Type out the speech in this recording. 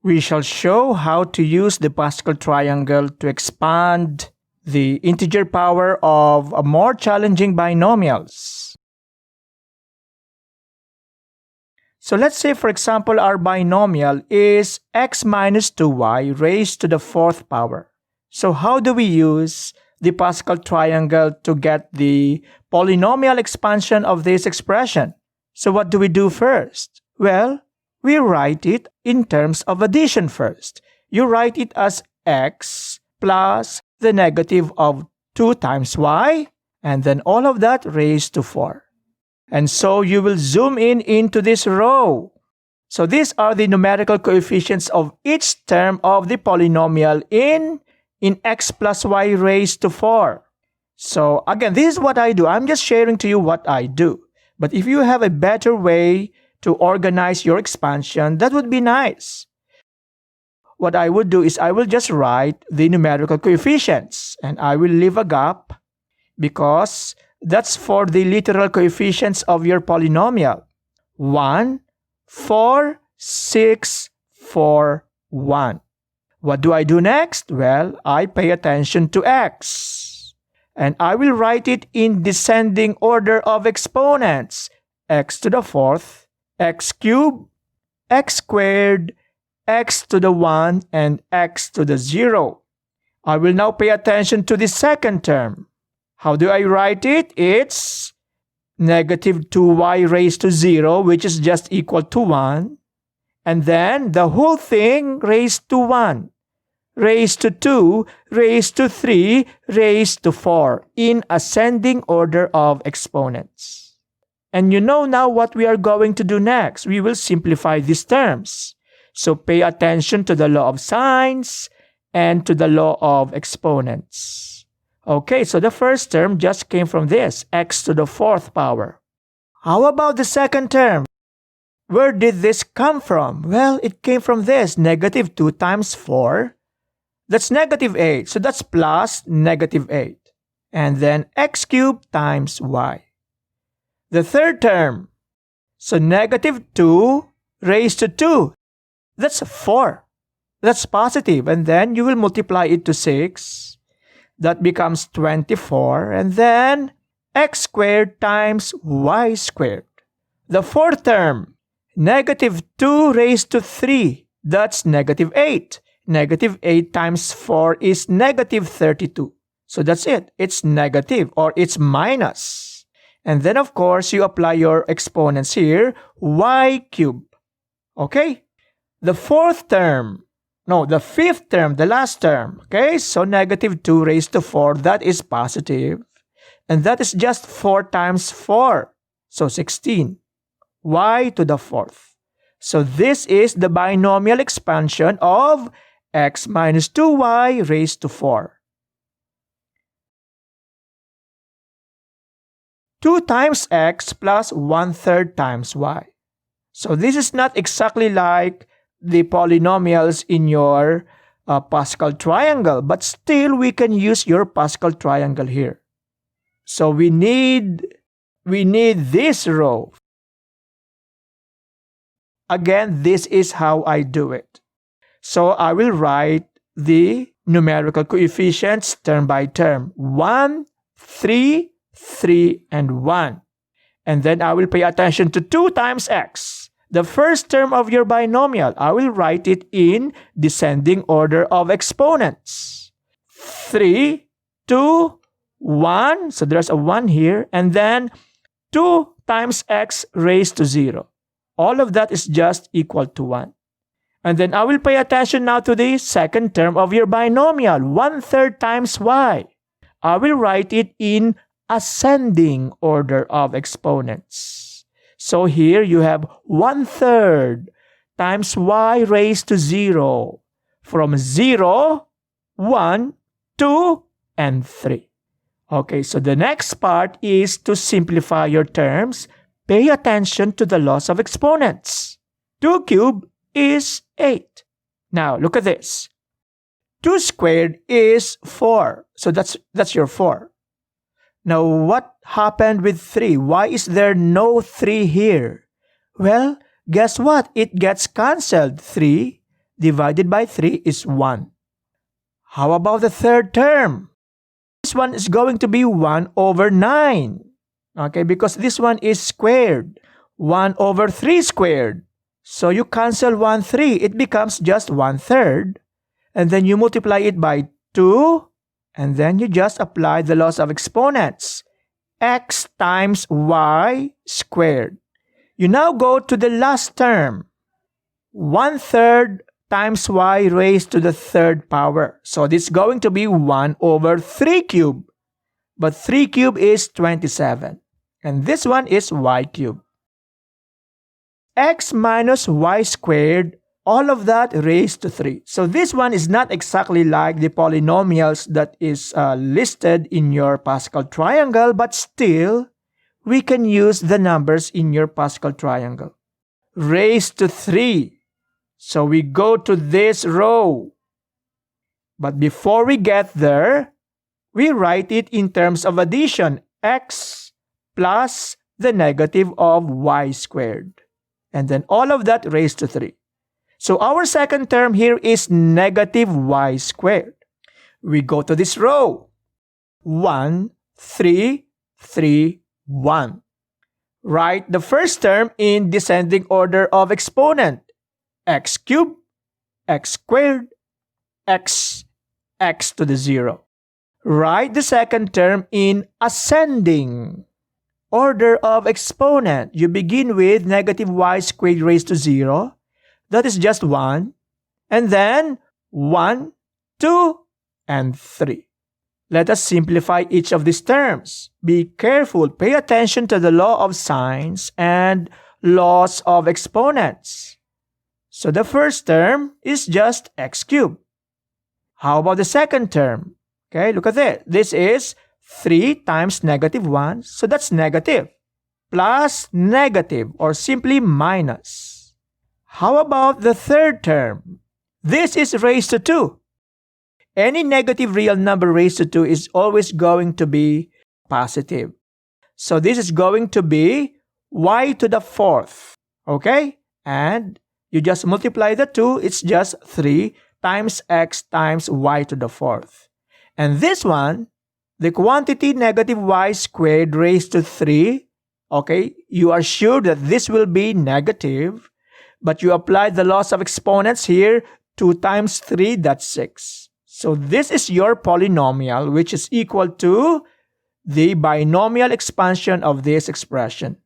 we shall show how to use the Pascal triangle to expand the integer power of more challenging binomials. So let's say, for example, our binomial is x minus 2y raised to the fourth power. So how do we use the Pascal triangle to get the polynomial expansion of this expression? So what do we do first? Well, we write it in terms of addition first. You write it as x plus the negative of 2 times y, and then all of that raised to 4. And so you will zoom in into this row. So these are the numerical coefficients of each term of the polynomial in x plus y raised to 4. So again, this is what I do. I'm just sharing to you what I do. But if you have a better way to organize your expansion, that would be nice. What I would do is I will just write the numerical coefficients and I will leave a gap because that's for the literal coefficients of your polynomial. 1, 4, 6, 4, 1. What do I do next? Well, I pay attention to x. And I will write it in descending order of exponents. X to the fourth, x cubed, x squared, x to the 1, and x to the 0. I will now pay attention to the second term. How do I write it? It's negative 2y raised to 0, which is just equal to 1. And then the whole thing raised to 1, raised to 2, raised to 3, raised to 4 in ascending order of exponents. And you know now what we are going to do next. We will simplify these terms. So pay attention to the law of signs and to the law of exponents. Okay, so the first term just came from this, x to the fourth power. How about the second term? Where did this come from? Well, it came from this, negative 2 times 4. That's negative 8, so that's plus negative 8. And then x cubed times y. The third term, so negative 2 raised to 2. That's 4. That's positive, and then you will multiply it to 6. That becomes 24, and then x squared times y squared. The fourth term, negative 2 raised to 3. That's negative 8. Negative 8 times 4 is negative 32. So that's it. It's negative or it's minus. And then, of course, you apply your exponents here, y cubed. Okay? The fifth term, the last term. Okay? So negative 2 raised to 4, that is positive. And that is just 4 times 4. So 16. Y to the fourth. So this is the binomial expansion of x minus 2y raised to 4. 2 times x plus 1/3 times y. So this is not exactly like the polynomials in your Pascal triangle, but still we can use your Pascal triangle here. So we need this row. Again, this is how I do it. So I will write the numerical coefficients term by term. 1, 3, 3, and 1. And then I will pay attention to 2 times x. The first term of your binomial, I will write it in descending order of exponents. 3, 2, 1. So there's a 1 here. And then 2 times x raised to 0. All of that is just equal to 1. And then I will pay attention now to the second term of your binomial, 1/3 times y. I will write it in ascending order of exponents. So here you have 1/3 times y raised to 0. From 0, 1, 2, and 3. Okay, so the next part is to simplify your terms. Pay attention to the laws of exponents. 2 cubed is 8. Now, look at this. 2 squared is 4. So that's your 4. Now, what happened with 3? Why is there no 3 here? Well, guess what? It gets cancelled. 3, divided by 3 is 1. How about the third term? This one is going to be 1 over 9. Okay, because this one is squared. 1 over 3 squared. So you cancel 1, 3. It becomes just 1/3. And then you multiply it by 2. And then you just apply the laws of exponents. X times y squared. You now go to the last term. 1/3 times y raised to the third power. So this is going to be 1 over 3 cubed. But 3 cubed is 27. And this one is y cubed. X minus y squared, all of that raised to 3. So this one is not exactly like the polynomials that is listed in your Pascal triangle, but still, we can use the numbers in your Pascal triangle. Raised to 3. So we go to this row. But before we get there, we write it in terms of addition. X plus the negative of y squared. And then all of that raised to 3. So our second term here is negative y squared. We go to this row. 1, 3, 3, 1. Write the first term in descending order of exponent. X cubed, x squared, x to the 0. Write the second term in ascending order of exponent. You begin with negative y squared raised to 0. That is just 1. And then 1, 2, and 3. Let us simplify each of these terms. Be careful. Pay attention to the law of signs and laws of exponents. So the first term is just x cubed. How about the second term? Okay, look at it. This is 3 times negative 1. So that's negative. Plus negative, or simply minus. How about the third term? This is raised to 2. Any negative real number raised to 2 is always going to be positive. So this is going to be y to the 4th. Okay? And you just multiply the 2, it's just 3 times x times y to the 4th. And this one, the quantity negative y squared raised to 3, okay, you are sure that this will be negative, but you apply the laws of exponents here. 2 times 3, that's 6. So this is your polynomial, which is equal to the binomial expansion of this expression.